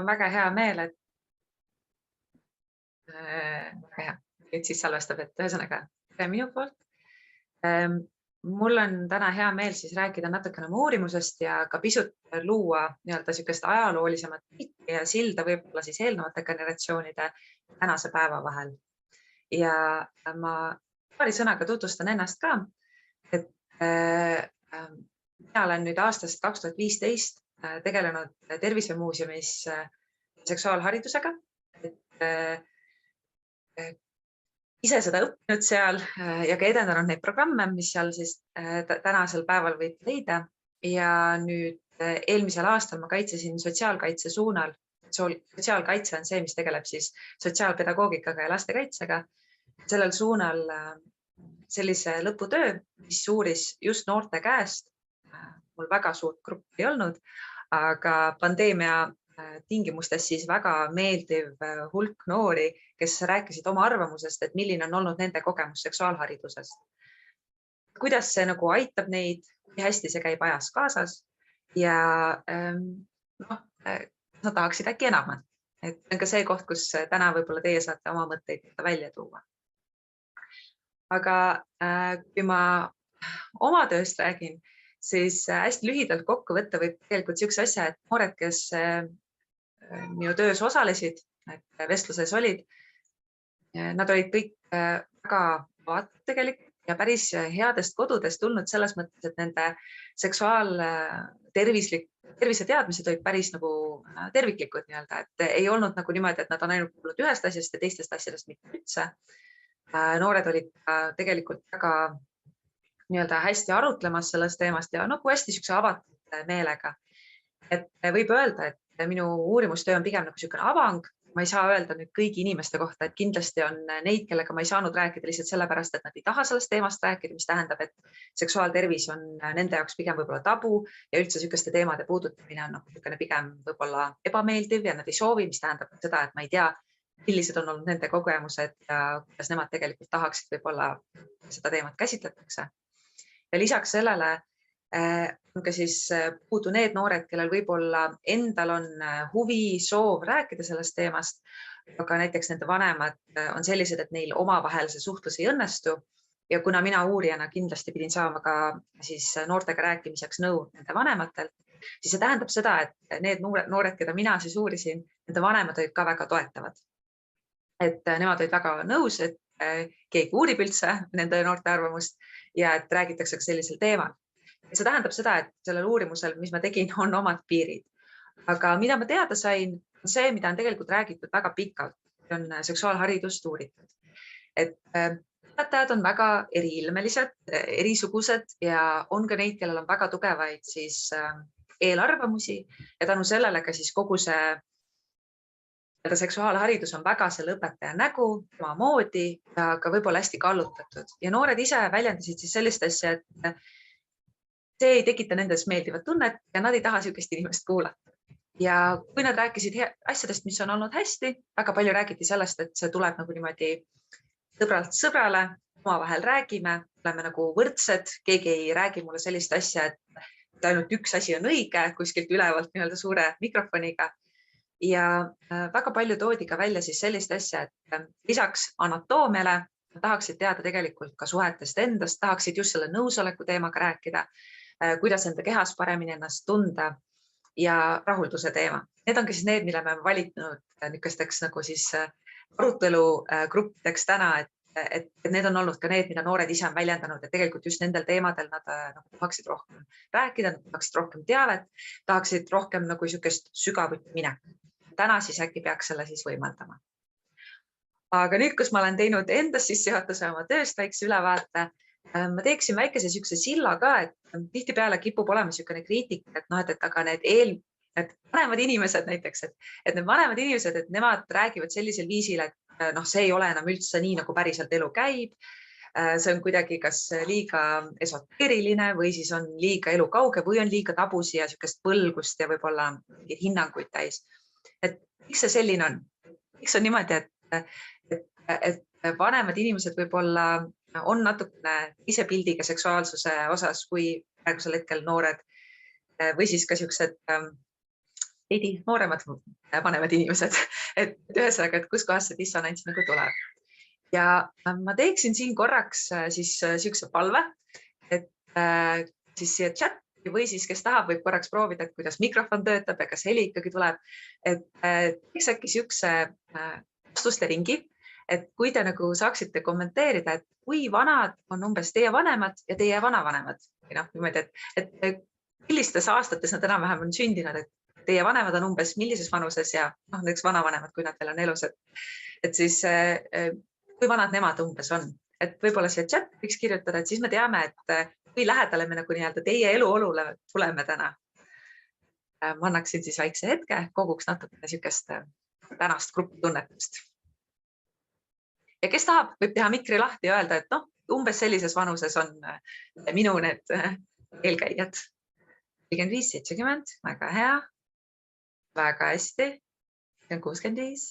On väga hea meel, väga hea, et siis salvestab, et ühesõnaga tere minu poolt. Mul on täna hea meel siis rääkida natukene oma uurimusest ja ka pisut luua nii-öelda sihukest ajaloolisemat pilti ja silda võib-olla siis eelnevate generatsioonide ja tänase päeva vahel. Ja ma paari sõnaga tutvustan ennast ka, et mina olen nüüd aastast 2015 tegelenud Tervisemuuseumis seksuaalharidusega, et ise seda õppinud seal ja ka edendanud neid programme, mis seal siis tänasel päeval võid leida. Ja nüüd eelmisel aastal ma kaitsesin sotsiaalkaitse suunal. Sotsiaalkaitse on see, mis tegeleb siis sotsiaalpedagoogikaga ja lastekaitsega. Sellel suunal sellise lõputöö, mis uuris just noorte käest. Mul väga suurt gruppi ei olnud, aga pandeemia tingimustes siis väga meeldiv hulk noori, kes rääkisid oma arvamusest, et milline on olnud nende kogemus seksuaalharidusest. Kuidas see nagu aitab neid, kui hästi see käib ajas kaasas ja nad tahaksid äkki enamat. Et on ka see koht, kus täna võib-olla teie saate oma mõtteid välja tuua. Aga kui ma oma tööst räägin, siis hästi lühidalt kokku võtta võib tegelikult sihukese asja, et noored, kes minu töös osalesid, et vestluses olid, nad olid kõik väga vaatavad tegelikult ja päris headest kodudest tulnud selles mõttes, et nende terviseteadmised olid päris nagu terviklikud nii-öelda, et ei olnud nagu niimoodi, et nad on ainult kuulnud ühest asjast ja teistest asjadest mitte üldse. Noored olid tegelikult väga nii-öelda hästi arutlemas sellest teemast ja nagu hästi sihukese avatud meelega. Et võib öelda, et minu uurimustöö on pigem nagu sihukene avang. Ma ei saa öelda nüüd kõigi inimeste kohta, et kindlasti on neid, kellega ma ei saanud rääkida lihtsalt sellepärast, et nad ei taha sellest teemast rääkida, mis tähendab, et seksuaaltervis on nende jaoks pigem võib-olla tabu ja üldse sihukeste teemade puudutamine on pigem võib-olla ebameeldiv ja nad ei soovi, mis tähendab seda, et ma ei tea, millised on olnud nende kogemused ja kuidas nemad tegelikult tahaksid võib-olla seda teemat käsitletakse. Ja lisaks sellele on ka siis puudu need noored, kellel võib-olla endal on huvi, soov rääkida sellest teemast, aga näiteks nende vanemad on sellised, et neil omavahel see suhtlus ei õnnestu. Ja kuna mina uurijana kindlasti pidin saama ka siis noortega rääkimiseks nõu nende vanematelt, siis see tähendab seda, et need noored, keda mina siis uurisin, nende vanemad olid ka väga toetavad. Et nemad olid väga nõus, et keegi uurib üldse nende noorte arvamust ja et räägitakse ka sellisel teemal. See tähendab seda, et sellel uurimusel, mis ma tegin, on omad piirid. Aga mida ma teada sain, on see, mida on tegelikult räägitud väga pikalt, on seksuaalharidust uuritud. Et õpetajad on väga eriilmelised, erisugused ja on ka neid, kellel on väga tugevaid siis eelarvamusi ja tänu sellele ka siis kogu see seksuaalharidus on väga selle õpetaja nägu, tema moodi ja ka võib-olla hästi kallutatud. Ja noored ise väljendasid siis sellist asja, et see ei tekita nendes meeldivat tunnet ja nad ei taha sihukest inimest kuulata. Ja kui nad rääkisid asjadest, mis on olnud hästi, väga palju räägiti sellest, et see tuleb nagu niimoodi sõbralt sõbrale, omavahel räägime, oleme nagu võrdsed, keegi ei räägi mulle sellist asja, et ainult üks asi on õige kuskilt ülevalt nii-öelda suure mikrofoniga. Ja väga palju toodi ka välja siis sellist asja, et lisaks anatoomiale tahaksid teada tegelikult ka suhetest endast, tahaksid just selle nõusoleku teemaga rääkida, kuidas enda kehas paremini ennast tunda ja rahulduse teema. Need on ka siis need, mille me oleme valitnud niisugusteks nagu siis arutelugruppideks täna, et need on olnud ka need, mida noored ise on väljendanud, et tegelikult just nendel teemadel nad tahaksid rohkem rääkida, nad tahaksid rohkem teavet, tahaksid rohkem nagu niisugust sügavuti minekut. Täna siis äkki peaks selle siis võimaldama. Aga nüüd, kus ma olen teinud endast sissejuhatuse oma tööst väikse ülevaate, ma teeksin väikese sihukese silla ka, et tihtipeale kipub olema sihukene kriitika, et aga need vanemad inimesed näiteks, et need vanemad inimesed, et nemad räägivad sellisel viisil, et see ei ole enam üldse nii, nagu päriselt elu käib. See on kuidagi kas liiga esoteeriline või siis on liiga elukauge või on liiga tabusi ja sihukest põlgust ja võib-olla mingeid hinnanguid täis. Et miks see selline on? Miks on niimoodi, et vanemad inimesed võib-olla on natukene ise pildiga seksuaalsuse osas kui praegusel hetkel noored või siis ka siuksed veidi nooremad, vanemad inimesed, et ühesõnaga, et kus kohast see dissonants nagu tuleb. Ja ma teeksin siin korraks siis siukse palve, et siis siia chati või siis kes tahab, võib korraks proovida, et kuidas mikrofon töötab ja kas heli ikkagi tuleb, et teeks äkki siukse vastuste ringi, et kui te nagu saaksite kommenteerida, et kui vanad on umbes teie vanemad ja teie vanavanemad või noh, niimoodi, et millistes aastates nad enam-vähem on sündinud, et teie vanemad on umbes millises vanuses ja noh, näiteks vanavanemad, kui nad veel on elus, et siis kui vanad nemad umbes on, et võib-olla see chat võiks kirjutada, et siis me teame, et kui lähedale me nagu nii-öelda teie eluolule tuleme täna. Ma annaksin siis väikse hetke, koguks natukene siukest tänast grupitunnetust. Ja kes tahab, võib teha mikri lahti ja öelda, et noh, umbes sellises vanuses on minu need eelkäijad. 45-70, väga hea, väga hästi, 65,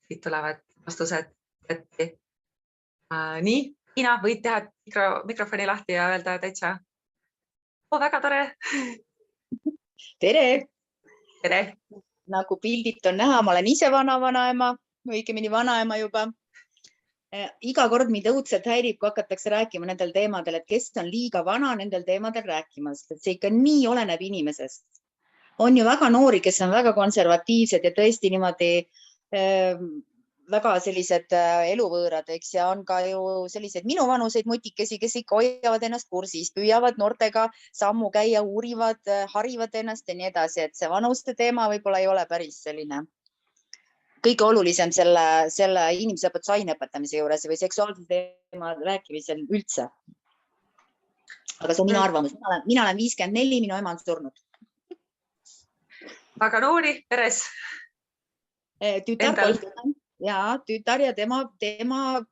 siit tulevad vastused ette. Nii, Tiina, võid teha mikrofoni lahti ja öelda täitsa. Väga tore. Tere! Tere! Nagu pildilt on näha, ma olen ise vanaema, õigemini vanaema juba. Iga kord mind õudselt häirib, kui hakatakse rääkima nendel teemadel, et kes on liiga vana nendel teemadel rääkimast. Et see ikka nii oleneb inimesest. On ju väga noori, kes on väga konservatiivsed ja tõesti niimoodi väga sellised eluvõõrad, eks, ja on ka ju sellised minuvanuseid mutikesi, kes ikka hoiavad ennast kursis, püüavad noortega sammu käia, uurivad, harivad ennast ja nii edasi, et see vanuste teema võib-olla ei ole päris selline kõige olulisem selle inimeseõpetuse aineõpetamise juures või seksuaalse teema rääkimisel üldse. Aga see on minu arvamus. Mina olen 54, minu ema on surnud. Aga noori peres? Tütar ja tema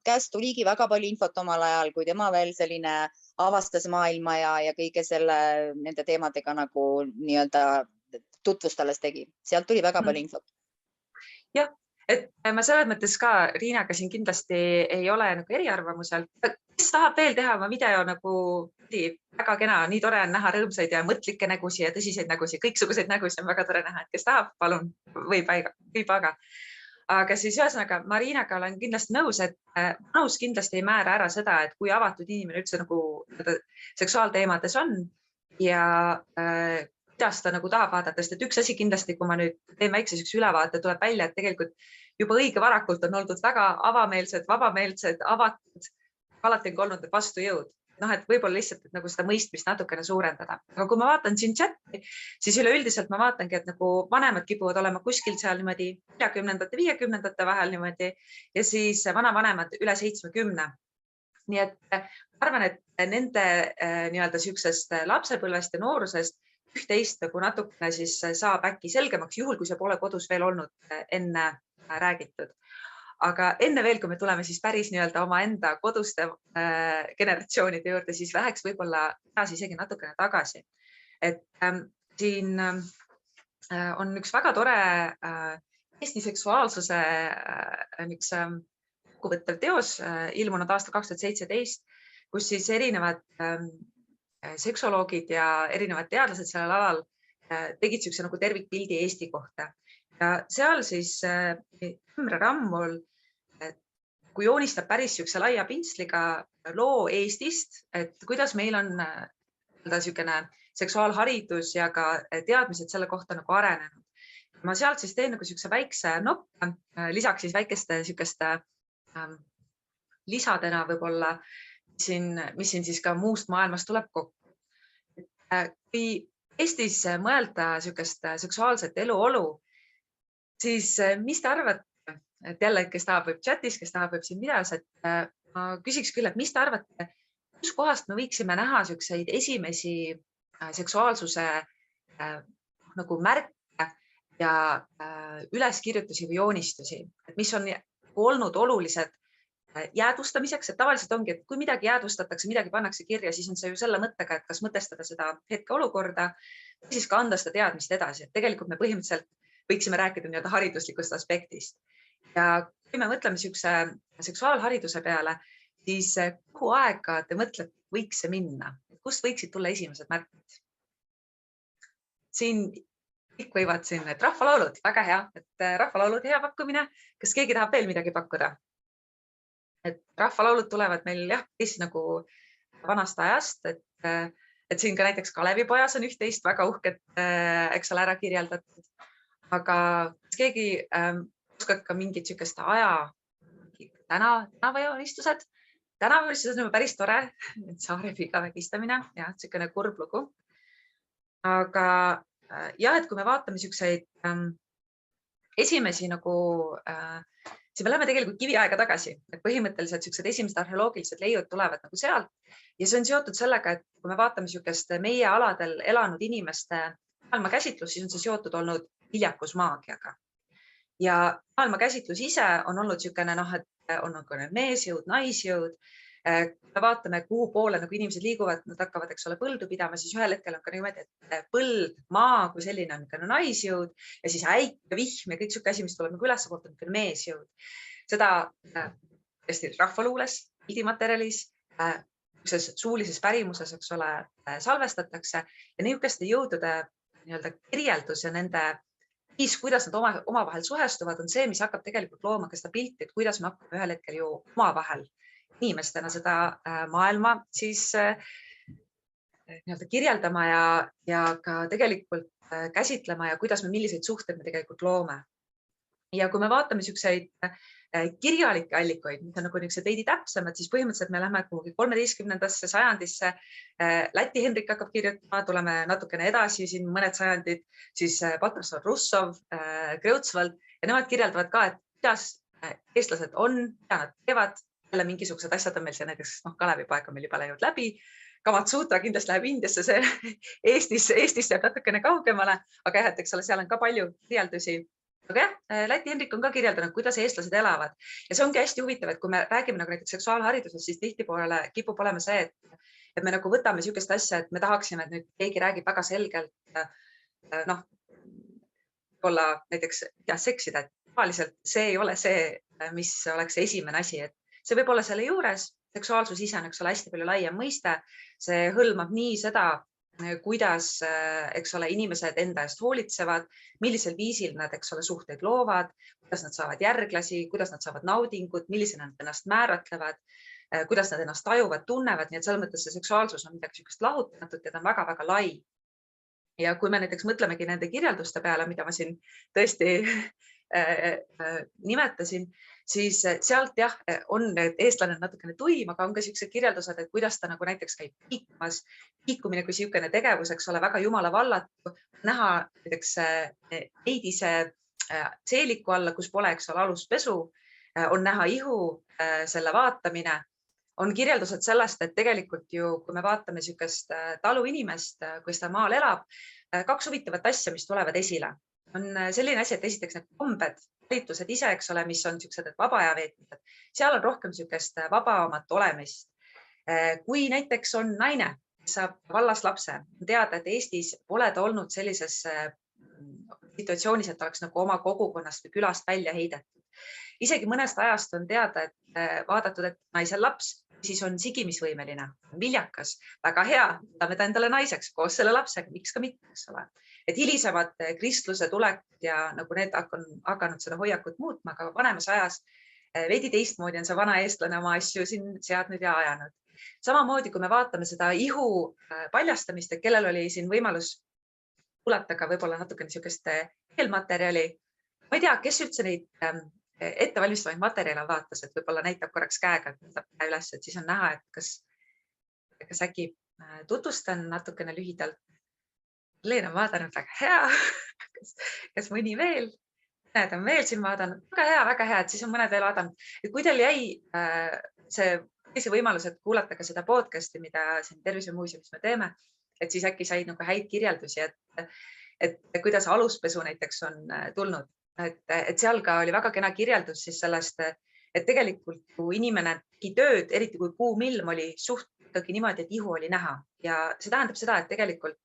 käest tuligi väga palju infot omal ajal, kui tema veel selline avastas maailma ja kõige nende teemadega nagu nii-öelda tutvust alles tegi. Sealt tuli väga palju infot. Jah, et ma selles mõttes ka Riinaga siin kindlasti ei ole nagu eriarvamusel. Kes tahab veel teha oma video nagu väga kena, nii tore on näha rõõmsaid ja mõtlikke nägusi ja tõsiseid nägusi, kõiksuguseid nägusi on väga tore näha, et kes tahab, palun, võib aga. Aga siis ühesõnaga, Marinaga olen kindlasti nõus, et vanus kindlasti ei määra ära seda, et kui avatud inimene üldse nagu seksuaalteemades on ja kuidas ta nagu tahab vaadata, sest et üks asi kindlasti, kui ma nüüd teen väikse ülevaate, tuleb välja, et tegelikult juba õige varakult on oldud väga avameelsed, vabameelsed, avatud, alati on olnud vastujõud. Noh, et võib-olla lihtsalt et nagu seda mõistmist natukene suurendada. Aga kui ma vaatan siin chati, siis üleüldiselt ma vaatangi, et nagu vanemad kipuvad olema kuskil seal niimoodi 40-ndate, 50-ndate vahel niimoodi ja siis vanavanemad üle 70. Nii et ma arvan, et nende nii-öelda siuksest lapsepõlvest ja noorusest üht-teist nagu natukene siis saab äkki selgemaks juhul, kui see pole kodus veel olnud enne räägitud. Aga enne veel, kui me tuleme siis päris nii-öelda oma enda koduste generatsioonide juurde, siis läheks võib-olla isegi natukene tagasi. Et siin on üks väga tore Eesti seksuaalsuse kokkuvõttev teos ilmunud aastal 2017, kus siis erinevad seksoloogid ja erinevad teadlased sellel alal tegid siukse nagu tervikpildi Eesti kohta. Ja seal siis Imre Rammul kui joonistab päris siukse laia pintsliga loo Eestist, et kuidas meil on siukene seksuaalharidus ja ka teadmised selle kohta nagu arenenud. Ma sealt siis teen nagu siukse väikse noppe, lisaks siis väikeste siukeste lisadena võib-olla, mis siin siis ka muust maailmast tuleb kokku. Kui Eestis mõelda siukest seksuaalset eluolu, siis mis te arvate, et jälle, kes tahab võib chatis, kes tahab võib siin videos, et ma küsiks küll, et mis te arvate, kus kohast me võiksime näha siukseid esimesi seksuaalsuse nagu märke ja üleskirjutusi või joonistusi, et mis on olnud olulised jäädvustamiseks, et tavaliselt ongi, et kui midagi jäädvustatakse, midagi pannakse kirja, siis on see ju selle mõttega, et kas mõtestada seda hetkeolukorda või siis ka anda seda teadmist edasi, et tegelikult me põhimõtteliselt võiksime rääkida nii-öelda hariduslikust aspektist. Ja kui me mõtleme siukse seksuaalhariduse peale, siis kuhu aega te mõtlete, võiks see minna? Kust võiksid tulla esimesed märkmed? Siin kõik võivad siin, et rahvalaulud, väga hea, et rahvalaulud hea pakkumine. Kas keegi tahab veel midagi pakkuda? Et rahvalaulud tulevad meil jah, nagu vanast ajast, et siin ka näiteks Kalevipojas on üht-teist väga uhket, eks ole, ära kirjeldatud. Aga kas keegi oskab ka mingit sükest tänavajoonistused? Tänavajoonistused on päris tore, et Saarepiga vägistamine ja sükene kurb lugu. Aga jah, et kui me vaatame sükseid esimesi nagu siis me läheme tegelikult kiviaega tagasi, et põhimõtteliselt sükesed esimesed arheoloogilised leiud tulevad nagu sealt ja see on seotud sellega, et kui me vaatame sükest meie aladel elanud inimeste maailmakäsitlus, siis on see seotud olnud viljakusmaagiaga. Ja maailmakäsitlus ise on olnud sükene, et on nagu meesjõud, naisjõud. Kui me vaatame, kuhu poole nagu inimesed liiguvad, nad hakkavad, eks ole, põldu pidama, siis ühel hetkel on ka niimoodi, et põld, maa kui selline on naisjõud ja siis äik ja vihm ja kõik siuke asi, mis tuleb nagu üles poolt, on meesjõud. Seda tõesti rahvaluules, pildimaterjalis, suulises pärimuses, eks ole, salvestatakse ja niisuguste jõudude kirjeldus ja nende viis, kuidas nad omavahel suhestuvad, on see, mis hakkab tegelikult looma ka seda pilti, et kuidas me hakkame ühel hetkel ju omavahel inimestena seda maailma siis kirjeldama ja ka tegelikult käsitlema ja kuidas me milliseid suhteid me tegelikult loome. Ja kui me vaatame niisuguseid kirjalikke allikaid, mis on nagu niisugused veidi täpsemad, siis põhimõtteliselt me lähme kuhugi 13. sajandisse. Läti Henrik hakkab kirjutama, tuleme natukene edasi, siin mõned sajandid, siis Patrasov, Russov, Kreutzwald ja nemad kirjeldavad ka, et kuidas eestlased on, mida nad teevad. Jälle mingisugused asjad on meil see näiteks, Kalevipoeg on meil juba läinud läbi, Kamatsutra kindlasti läheb Indiasse, see Eestis jääb natukene kaugemale, aga jah, et eks ole, seal on ka palju kirjeldusi. Aga jah, Läti Henrik on ka kirjeldanud, kuidas eestlased elavad ja see ongi hästi huvitav, et kui me räägime nagu näiteks seksuaalharidusest, siis tihtipoole kipub olema see, et me nagu võtame niisugust asja, et me tahaksime, et nüüd keegi räägib väga selgelt, olla näiteks seksida, et tavaliselt see ei ole see, mis oleks esimene asi, et see võib olla selle juures, seksuaalsus ise on, eks ole, hästi palju laiem mõiste, see hõlmab nii seda, kuidas, eks ole, inimesed enda eest hoolitsevad, millisel viisil nad, eks ole, suhteid loovad, kuidas nad saavad järglasi, kuidas nad saavad naudingut, millisena nad ennast määratlevad, kuidas nad ennast tajuvad, tunnevad, nii et selles mõttes see seksuaalsus on midagi niisugust lahutatut ja ta on väga-väga lai. Ja kui me näiteks mõtlemegi nende kirjelduste peale, mida ma siin tõesti nimetasin, siis sealt jah, on eestlane natukene tuim, aga on ka sellised kirjeldused, et kuidas ta nagu näiteks käib liikumas, liikumine kui niisugune tegevus, eks ole, väga jumala vallatu, näha näiteks neidise seeliku alla, kus pole, eks ole, aluspesu, on näha ihu, selle vaatamine, on kirjeldused sellest, et tegelikult ju, kui me vaatame niisugust taluinimest, kui ta maal elab, kaks huvitavat asja, mis tulevad esile. On selline asi, et esiteks need kombed, valitused ise, eks ole, mis on niisugused vaba aja veetmised, seal on rohkem niisugust vabamat olemist. Kui näiteks on naine, kes saab vallas lapse, teada, et Eestis pole ta olnud sellises situatsioonis, et oleks nagu oma kogukonnast või külast välja heidetud. Isegi mõnest ajast on teada, et vaadatud, et naisel laps, siis on sigimisvõimeline, viljakas, väga hea, võtame ta endale naiseks koos selle lapsega, miks ka mitte, eks ole. Et hilisemad kristluse tulek ja nagu need hakanud seda hoiakut muutma, aga vanemas ajas veidi teistmoodi on see vana eestlane oma asju siin seadnud ja ajanud. Samamoodi, kui me vaatame seda ihu paljastamist, et kellel oli siin võimalus kuulata ka võib-olla natukene niisugust eelmaterjali. Ma ei tea, kes üldse neid ettevalmistavaid materjale vaatas, et võib-olla näitab korraks käega üles, et siis on näha, et kas äkki tutvustan natukene lühidalt. Leen on vaadanud väga hea, kas mõni veel, mõned on veel siin vaadanud, väga hea, et siis on mõned veel vaadanud. Et kui teil jäi see võimalus, et kuulata ka seda podcasti, mida siin Tervisemuuseumis me teeme, et siis äkki said nagu häid kirjeldusi, et kuidas aluspesu näiteks on tulnud. Et seal ka oli väga kena kirjeldus siis sellest, et tegelikult kui inimene tegi tööd, eriti kui kuum ilm oli suht ikkagi niimoodi, et ihu oli näha ja see tähendab seda, et tegelikult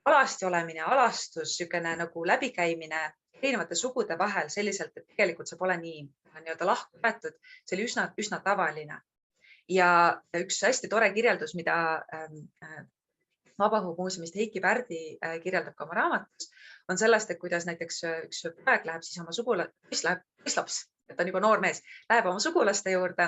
alasti olemine, alastus, niisugune nagu läbikäimine erinevate sugude vahel selliselt, et tegelikult see pole nii lahku võetud, see oli üsna tavaline. Ja üks hästi tore kirjeldus, mida Vabaõhumuuseumist Heiki Pärdi kirjeldab ka oma raamatus, on sellest, et kuidas näiteks üks poeg läheb siis oma poisslaps, et ta on juba noor mees, läheb oma sugulaste juurde.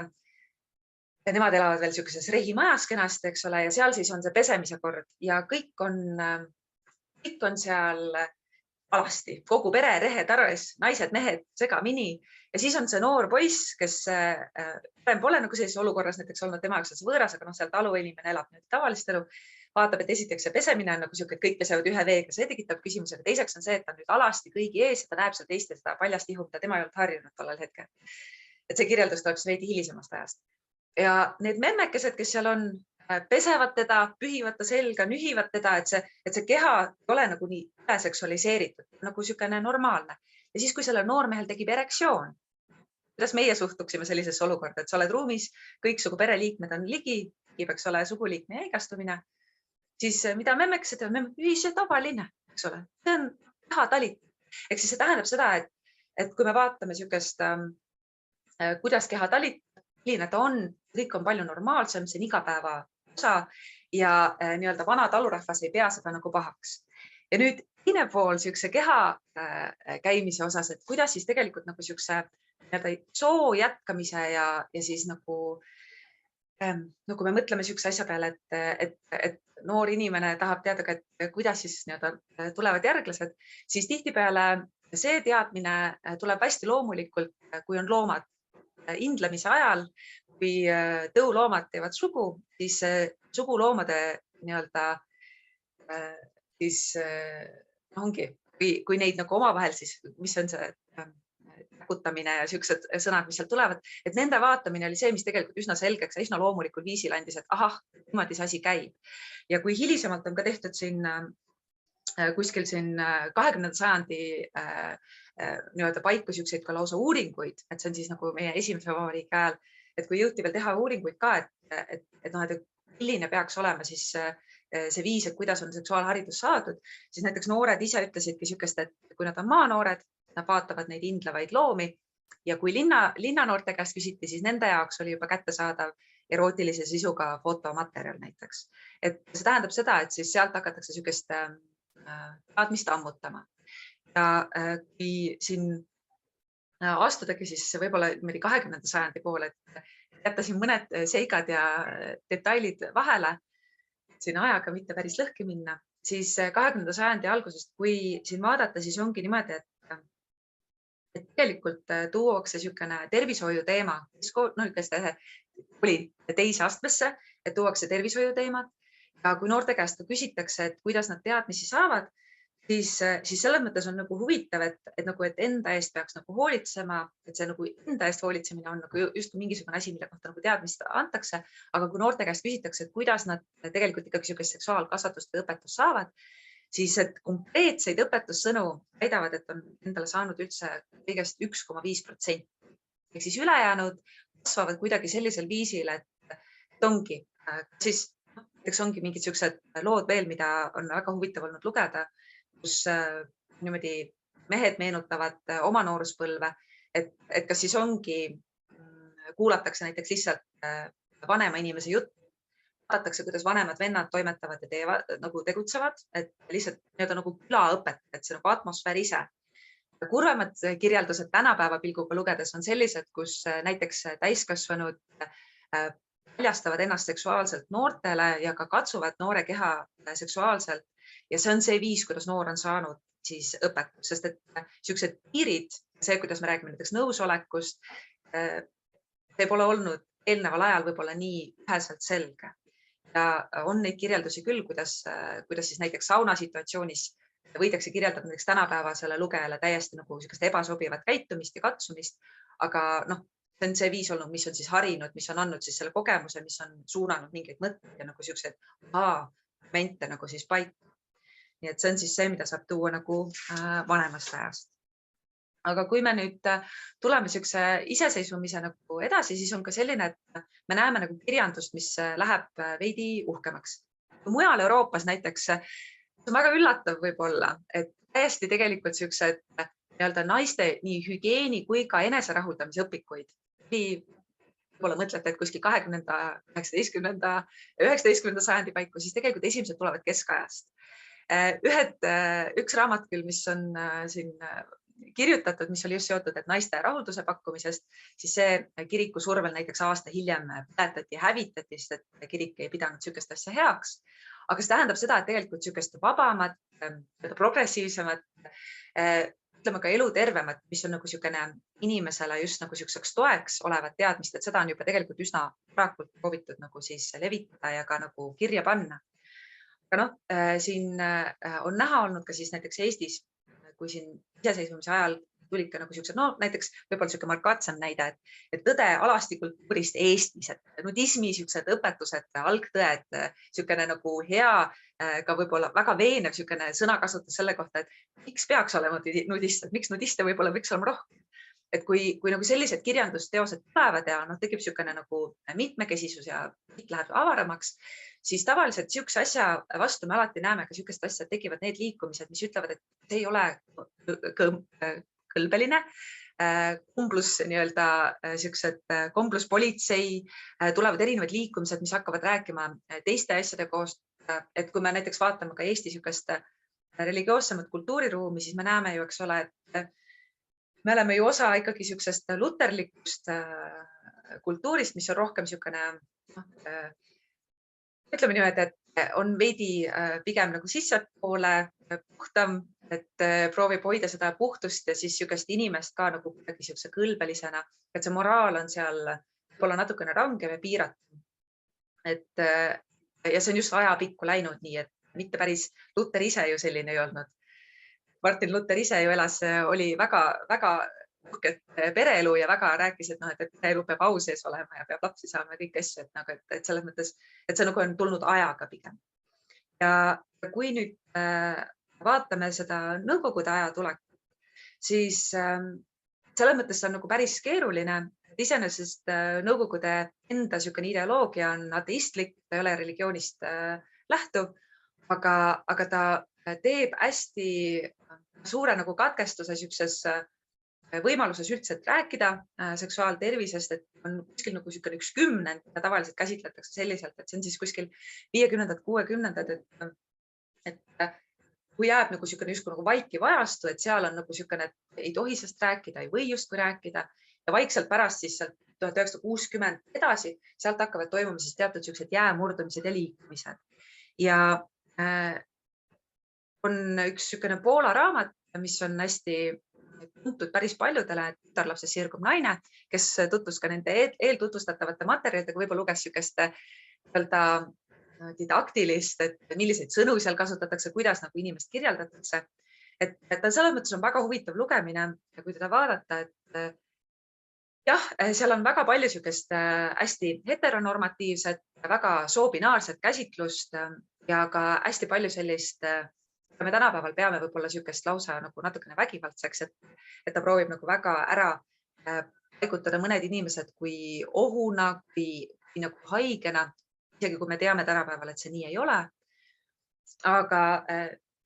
Ja nemad elavad veel sellises rehimajas kenasti, eks ole, ja seal siis on see pesemise kord ja kõik on seal alasti, kogu pere, rehe, tarves, naised, mehed, segamini. Ja siis on see noor poiss, kes pole nagu sellises olukorras näiteks olnud, tema jaoks on see võõras, aga seal taluinimene elab nüüd tavalist elu. Vaatab, et esiteks see pesemine on nagu siuke, et kõik pesevad ühe veega, see tekitab küsimusega. Teiseks on see, et ta nüüd alasti kõigi ees ja ta näeb seal teiste seda paljast ihu, mida tema ei olnud harjunud tollel hetkel. Et see kirjeldus tuleb siis veidi hilisemast ajast. Ja need memmekesed, kes seal on, pesevad teda, pühivad ta selga, nühivad teda, et see keha ei ole nagu nii seksualiseeritud, nagu siukene normaalne. Ja siis, kui sellel noormehel tekib erektsioon, kuidas meie suhtuksime sellisesse olukorda, et sa oled ruumis, kõik sugu pereliikmed on ligi, eks ole, suguliikme jäigastumine, siis mida memmekesed on, see tavaline, eks ole, see on keha talit. Ehk siis see tähendab seda, et kui me vaatame siukest, kuidas keha talit, milline ta on, kõik on palju normaalsem, see on igapäeva osa ja nii-öelda vana talurahvas ei pea seda nagu pahaks. Ja nüüd teine pool siukse keha käimise osas, et kuidas siis tegelikult nagu siukse soo jätkamise ja siis nagu me mõtleme siukse asja peale, et noor inimene tahab teada ka, et kuidas siis tulevad järglased, siis tihtipeale see teadmine tuleb hästi loomulikult, kui on loomad indlemise ajal, kui tõuloomad teevad sugu, siis suguloomade siis ongi, kui neid nagu omavahel siis, mis on see täkutamine ja siuksed sõnad, mis sealt tulevad, et nende vaatamine oli see, mis tegelikult üsna selgeks ja üsna loomulikul viisil andis, et ahah, niimoodi see asi käib. Ja kui hilisemalt on ka tehtud siin kuskil siin 20. sajandi paiku siukseid ka lausa uuringuid, et see on siis nagu meie esimese vabariigi ajal, et kui jõuti veel teha uuringuid ka, et milline peaks olema siis see viis, et kuidas on seksuaalharidus saadud, siis näiteks noored ise ütlesidki siukest, et kui nad on maanoored, nad vaatavad neid indlevaid loomi ja kui linnanoorte käest küsiti, siis nende jaoks oli juba kättesaadav erootilise sisuga fotomaterjal näiteks. Et see tähendab seda, et siis sealt hakatakse siukest teadmist ammutama. Ja kui siin astudagi siis võib-olla 20. sajandi poole, et jätta siin mõned seigad ja detailid vahele, siin ajaga mitte päris lõhki minna, siis 20. sajandi algusest, kui siin vaadata, siis ongi niimoodi, et tegelikult tuuakse siukene tervishoiu teema, kes oli teise astmesse, et tuuakse tervishoiu teemad ja kui noorte käest küsitakse, et kuidas nad teadmisi saavad, siis selles mõttes on nagu huvitav, et enda eest peaks nagu hoolitsema, et see nagu enda eest hoolitsemine on nagu just mingisugune asi, mille kohta nagu teadmist antakse, aga kui noorte käest küsitakse, et kuidas nad tegelikult ikkagi siukest seksuaalkasvatust või õpetust saavad, siis et konkreetseid õpetussõnu väidavad, et on endale saanud üldse kõigest 1,5%. Ehk siis ülejäänud kasvavad kuidagi sellisel viisil, et ongi, siis näiteks ongi mingid siuksed lood veel, mida on väga huvitav olnud lugeda, kus niimoodi mehed meenutavad oma nooruspõlve, et kas siis ongi, kuulatakse näiteks lihtsalt vanema inimese juttu, vaadatakse, kuidas vanemad vennad toimetavad ja teevad, nagu tegutsevad, et lihtsalt nagu külaõpet, et see nagu atmosfäär ise. Kurvemad kirjeldused tänapäeva pilguga lugedes on sellised, kus näiteks täiskasvanud paljastavad ennast seksuaalselt noortele ja ka katsuvad noore keha seksuaalselt. Ja see on see viis, kuidas noor on saanud siis õpetus, sest et siuksed piirid, see, kuidas me räägime näiteks nõusolekust, see pole olnud eelneval ajal võib-olla nii üheselt selge. Ja on neid kirjeldusi küll, kuidas siis näiteks sauna situatsioonis võidakse kirjeldada näiteks tänapäevasele lugejale täiesti nagu siukest ebasobivat käitumist ja katsumist, aga see on see viis olnud, mis on siis harinud, mis on andnud siis selle kogemuse, mis on suunanud mingeid mõtteid ja nagu siukseid momente nagu siis paika. Nii et see on siis see, mida saab tuua nagu vanemast ajast. Aga kui me nüüd tuleme siukse iseseisvumise nagu edasi, siis on ka selline, et me näeme nagu kirjandust, mis läheb veidi uhkemaks. Mujal Euroopas näiteks on väga üllatav võib-olla, et täiesti tegelikult siuksed naiste nii hügieeni kui ka eneserahuldamise õpikuid võib-olla mõtlete, et kuskil 20., 19., 19. sajandi paiku, siis tegelikult esimesed tulevad keskajast. Üks raamat küll, mis on siin kirjutatud, mis oli just seotud, et naiste rahulduse pakkumisest, siis see kiriku survel näiteks aasta hiljem põletati, hävitati, sest et kirik ei pidanud niisugust asja heaks. Aga see tähendab seda, et tegelikult niisugust vabamat, progressiivsemat, ütleme ka elutervemat, mis on nagu niisugune inimesele just nagu niisuguseks toeks olevat teadmist, et seda on juba tegelikult üsna varakult proovitud nagu siis levitada ja ka nagu kirja panna. Aga noh, siin on näha olnud ka siis näiteks Eestis, kui siin iseseisvumise ajal tulid ka nagu niisugused, no näiteks võib-olla niisugune markaatsem näide, et tõde alastikultuurist Eestis, et nudismi niisugused õpetused, algtõed, niisugune nagu hea, ka võib-olla väga veenev niisugune sõnakasutus selle kohta, et miks peaks olema nudist, miks nudiste võib-olla võiks olema rohkem. Et kui nagu sellised kirjandusteosed tulevad ja tekib niisugune nagu mitmekesisus ja kõik läheb avaramaks, siis tavaliselt niisuguse asja vastu me alati näeme ka niisugust asja, et tekivad need liikumised, mis ütlevad, et see ei ole kõlbeline, kumblus nii-öelda niisugused kombluspolitsei, tulevad erinevad liikumised, mis hakkavad rääkima teiste asjade koos. Et kui me näiteks vaatame ka Eesti niisugust religioossemat kultuuriruumi, siis me näeme ju, eks ole, et me oleme ju osa ikkagi niisugusest luterlikust kultuurist, mis on rohkem niisugune, ütleme niimoodi, et on veidi pigem nagu sissepoole puhtam, et proovib hoida seda puhtust ja siis niisugust inimest ka nagu kuidagi niisuguse kõlbelisena, et see moraal on seal võib-olla natukene rangem ja piiratum. Ja see on just ajapikku läinud nii, et mitte päris Luter ise ju selline ei olnud. Martin Luther ise ju oli väga uhket pereelu ja väga rääkis, et pereelu peab au sees olema ja peab lapsi saama ja kõik asju, et selles mõttes, et see nagu on tulnud ajaga pigem. Ja kui nüüd vaatame seda nõukogude aja tulekut, siis selles mõttes see on nagu päris keeruline. Iseenesest nõukogude enda niisugune ideoloogia on ateistlik, ta ei ole religioonist lähtuv, aga ta teeb hästi suure nagu katkestuse niisuguses võimaluses üldse rääkida seksuaaltervisest, et on kuskil nagu niisugune 10, mida tavaliselt käsitletakse selliselt, et see on siis kuskil 50., 60, et kui jääb nagu niisugune justkui nagu vaikiv ajastu, et seal on nagu niisugune, et ei tohi sellest rääkida, ei või justkui rääkida ja vaikselt pärast siis 1960 edasi, sealt hakkavad toimuma siis teatud niisugused jäämurdumised ja liikumised. Ja on üks niisugune Poola raamat, mis on hästi tuntud päris paljudele, et tütarlapsest sirgub naine, kes tutvus ka nende eeltutvustatavate materjalidega, võib-olla luges niisugust didaktilist, et milliseid sõnu seal kasutatakse, kuidas nagu inimest kirjeldatakse. Et selles mõttes on väga huvitav lugemine ja kui teda vaadata, et jah, seal on väga palju niisugust hästi heteronormatiivset, väga soobinaarset käsitlust ja ka hästi palju sellist, me tänapäeval peame võib-olla niisugust lausa nagu natukene vägivaldseks, et ta proovib nagu väga ära paigutada mõned inimesed kui ohuna, kui nagu haigena, isegi kui me teame tänapäeval, et see nii ei ole. Aga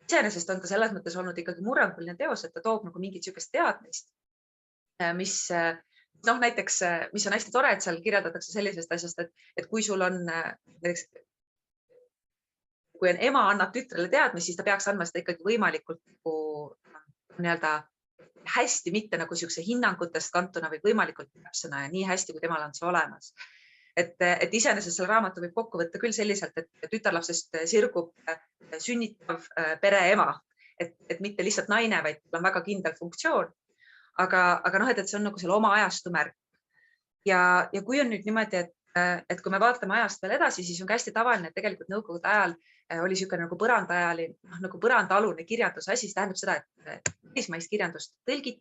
iseenesest on ta selles mõttes olnud ikkagi murranguline teos, et ta toob nagu mingit niisugust teadmist, mis näiteks, mis on hästi tore, et seal kirjeldatakse sellisest asjast, et kui sul on näiteks kui on ema annab tütrele teadmist, siis ta peaks andma seda ikkagi võimalikult nii-öelda hästi, mitte nagu niisuguse hinnangutest kantuna või võimalikult täpsena ja nii hästi, kui temal on see olemas. Et iseenesest selle raamatu võib kokku võtta küll selliselt, et tütarlapsest sirgub sünnitav pere ema, et mitte lihtsalt naine, vaid on väga kindel funktsioon. Aga et see on nagu selle oma ajastu märk. Ja kui on nüüd niimoodi, et kui me vaatame ajast veel edasi, siis on ka hästi tavaline, et tegelikult nõukogude ajal oli niisugune nagu nagu põrandaalune kirjanduse asi, see tähendab seda, et välismaist kirjandust tõlgiti,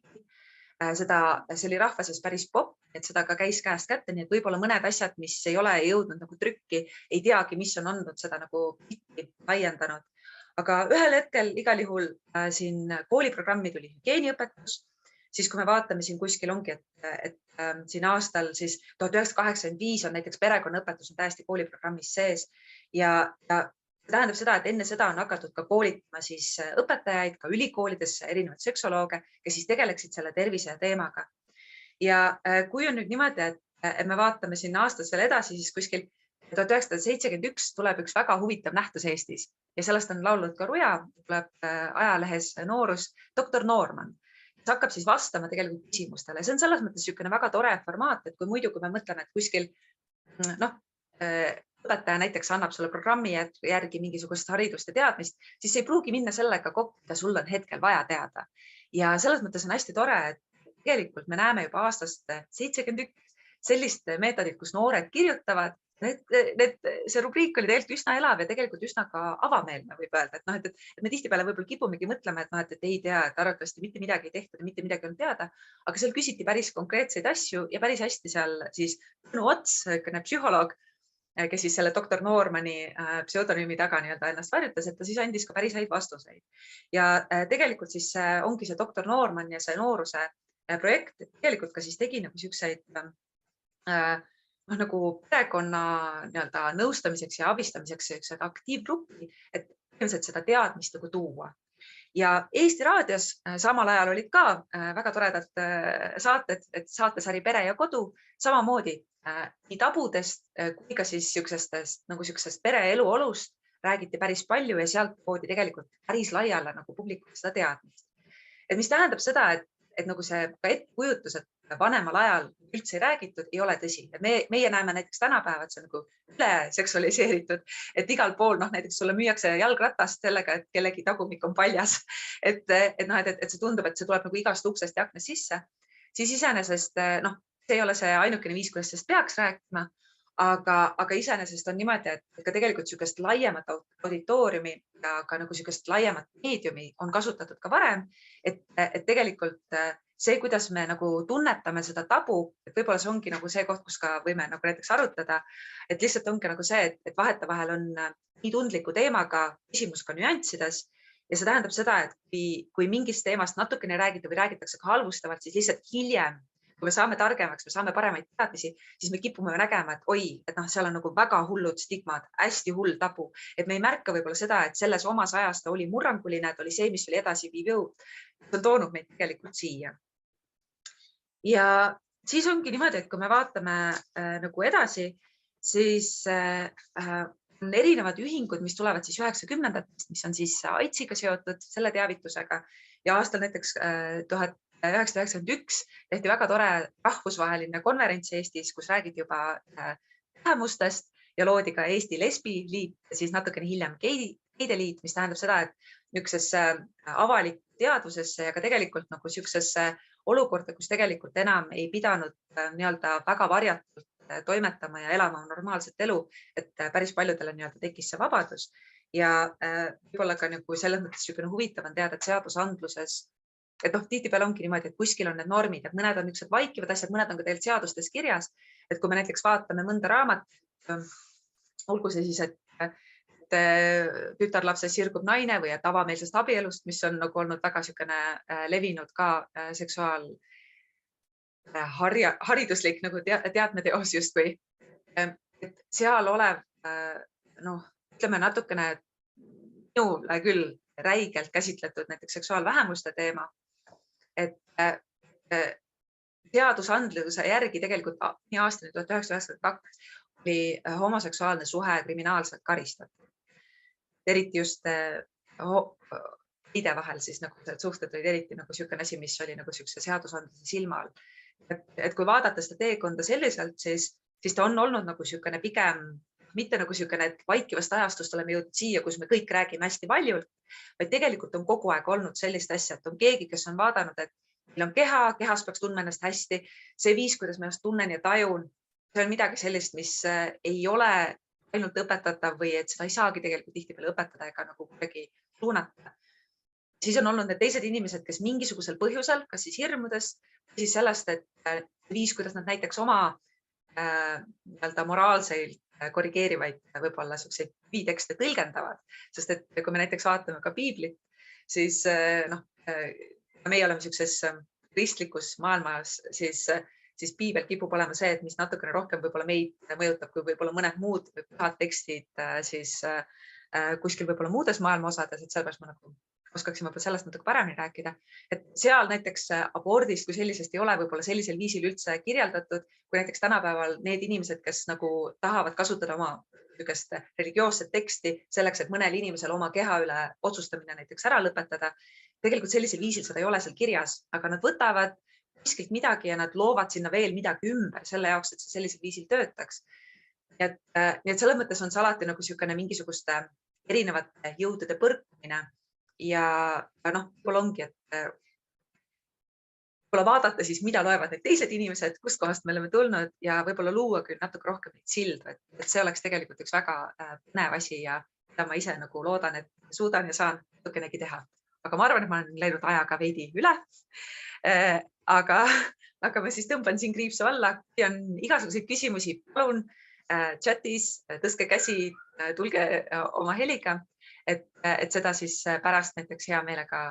see oli rahva sees päris popp, et seda ka käis käest kätte, nii et võib-olla mõned asjad, mis ei ole jõudnud nagu trükki, ei teagi, mis on andnud seda nagu laiendanud. Aga ühel hetkel igal juhul siin kooliprogrammi tuli hügieeniõpetus, siis kui me vaatame siin kuskil ongi, et siin aastal siis 1985 on näiteks perekonnaõpetus on täiesti kooliprogrammis sees ja tähendab seda, et enne seda on hakatud ka koolitama siis õpetajaid, ka ülikoolidesse, erinevaid seksolooge, kes siis tegeleksid selle tervise teemaga. Ja kui on nüüd niimoodi, me vaatame sinna aastas veel edasi, siis kuskil 1971 tuleb üks väga huvitav nähtus Eestis ja sellest on laulnud ka Ruja, tuleb ajalehes Noorus, doktor Noorman, kes hakkab siis vastama tegelikult küsimustele. See on selles mõttes niisugune väga tore formaat, et kui muidu, kui me mõtleme, et kuskil õpetaja näiteks annab sulle programmi järgi mingisugust haridust ja teadmist, siis ei pruugi minna sellega kokku, mida sul on hetkel vaja teada. Ja selles mõttes on hästi tore, et tegelikult me näeme juba aastast 71 sellist meetodit, kus noored kirjutavad. See rubriik oli tegelikult üsna elav ja tegelikult üsna ka avameelne, võib öelda. Et me tihtipeale võib-olla kipumegi mõtlema, et ei tea, et arvatavasti mitte midagi ei tehtud ja mitte midagi on teada, aga seal küsiti päris konkreetseid asju ja päris hästi seal siis Tõnu Ots, psühholoog, kes siis selle doktor Noormani pseudonüümi taga ennast varjutas, et ta siis andis ka päris häid vastuseid. Ja tegelikult siis ongi see doktor Noorman ja see nooruse projekt, et tegelikult ka siis tegi nagu siukseid nagu perekonna nõustamiseks ja abistamiseks aktiivgruppi, et ilmselt seda teadmist nagu tuua. Ja Eesti Raadios samal ajal olid ka väga toredad saated, et saatesari Pere ja kodu, samamoodi nii tabudest kui ka siis siuksest pereelu olust räägiti päris palju ja sealt poodi tegelikult päris laiale nagu publikule seda teadmist. Et mis tähendab seda, et nagu see ettekujutus, et vanemal ajal üldse ei räägitud, ei ole tõsi. Meie näeme näiteks tänapäevad, see on nagu üle seksualiseeritud, et igal pool näiteks sulle müüakse jalgratast sellega, et kellegi tagumik on paljas. Et see tundub, et see tuleb nagu igast uksest ja aknast sisse. Siis iseenesest, see ei ole see ainukene viis, kuidas sellest peaks rääkima, aga iseenesest on niimoodi, et ka tegelikult niisugust laiemat auditooriumi ja ka nagu niisugust laiemat meediumi on kasutatud ka varem, et tegelikult see, kuidas me nagu tunnetame seda tabu, et võib-olla see ongi nagu see koht, kus ka võime nagu näiteks arutada, et lihtsalt ongi nagu see, et vahetevahel on nii tundliku teemaga küsimus ka nüanssides ja see tähendab seda, et kui mingist teemast natukene räägida või räägitakse ka halvustavalt, siis lihtsalt hiljem, kui me saame targemaks, me saame paremaid teadmisi, siis me kipume nägema, et oi, et seal on nagu väga hullud stigmad, hästi hull tabu, et me ei märka võib-olla seda, et selles omas ajas ta oli murranguline, et oli see, mis oli edasiviiv jõud. See on toonud meid tegelikult siia. Ja siis ongi niimoodi, et kui me vaatame nagu edasi, siis on erinevad ühingud, mis tulevad siis 90-ndatest, mis on siis AIDSiga seotud, selle teavitusega ja aastal näiteks 1991 tehti väga tore rahvusvaheline konverents Eestis, kus räägiti juba vähemustest ja loodi ka Eesti lesbiliit ja siis natukene hiljem geideliit, mis tähendab seda, et niisugusesse avalikku teadvusesse ja ka tegelikult nagu niisugusesse olukorda, kus tegelikult enam ei pidanud väga varjatult toimetama ja elama normaalset elu, et päris paljudele tekkis see vabadus ja võib-olla ka nagu selles mõttes huvitav on teada, et seadusandluses, et tihtipeale ongi niimoodi, et kuskil on need normid, et mõned on niisugused vaikivad asjad, mõned on ka tegelikult seadustes kirjas, et kui me näiteks vaatame mõnda raamat, olgu see siis, et tütarlapsest sirgub naine või et avameelsest abielust, mis on nagu olnud väga levinud ka hariduslik nagu teadmeteos justkui. Et seal olev, ütleme natukene minule küll räigelt käsitletud näiteks seksuaalvähemuste teema, et seadusandluse järgi tegelikult nii aastani 1992 oli homoseksuaalne suhe kriminaalselt karistatud. Eriti just ide vahel siis nagu suhted olid eriti nagu niisugune asi, mis oli nagu niisuguse seadusandluse silma all. Et kui vaadata seda teekonda selliselt, siis ta on olnud nagu niisugune pigem mitte nagu niisugune, et vaikivast ajastust oleme jõudnud siia, kus me kõik räägime hästi paljult, vaid tegelikult on kogu aeg olnud sellist asja, et on keegi, kes on vaadanud, et meil on keha, kehas peaks tundma ennast hästi, see viis, kuidas ma ennast tunnen ja tajun, see on midagi sellist, mis ei ole ainult õpetatav või et seda ei saagi tegelikult tihtipeale õpetada ega nagu kuidagi suunata. Siis on olnud need teised inimesed, kes mingisugusel põhjusel, kas siis hirmudest, siis sellest, et viis, kuidas nad näiteks oma moraalseid korrigeerivaid võib-olla niisuguseid viitekste tõlgendavad, sest et kui me näiteks vaatame ka piiblit, siis meie oleme niisuguses kristlikus maailmas, siis piibel kipub olema see, et mis natukene rohkem võib-olla meid mõjutab, kui võib-olla mõned muud pühad tekstid siis kuskil võib-olla muudes maailma osades, et sellepärast ma nagu oskaksin võib-olla sellest natuke paremini rääkida, et seal näiteks abordist kui sellisest ei ole võib-olla sellisel viisil üldse kirjeldatud, kui näiteks tänapäeval need inimesed, kes nagu tahavad kasutada oma niisugust religioosset teksti selleks, et mõnel inimesel oma keha üle otsustamine näiteks ära lõpetada. Tegelikult sellisel viisil seda ei ole seal kirjas, aga nad võtavad kuskilt midagi ja nad loovad sinna veel midagi ümber selle jaoks, et see sellisel viisil töötaks. Nii et selles mõttes on see alati nagu niisugune mingisuguste erinevate jõudude põrkumine ja võib-olla ongi, et võib-olla vaadata siis, mida loevad need teised inimesed, kust kohast me oleme tulnud ja võib-olla luua küll natuke rohkem neid sildu, et see oleks tegelikult üks väga põnev asi ja mida ma ise nagu loodan, et suudan ja saan natukenegi teha. Aga ma arvan, et ma olen läinud ajaga veidi üle. Aga ma siis tõmban siin kriipsu alla. Kui on igasuguseid küsimusi, palun chatis, tõstke käsi, tulge oma heliga, et seda siis pärast näiteks hea meelega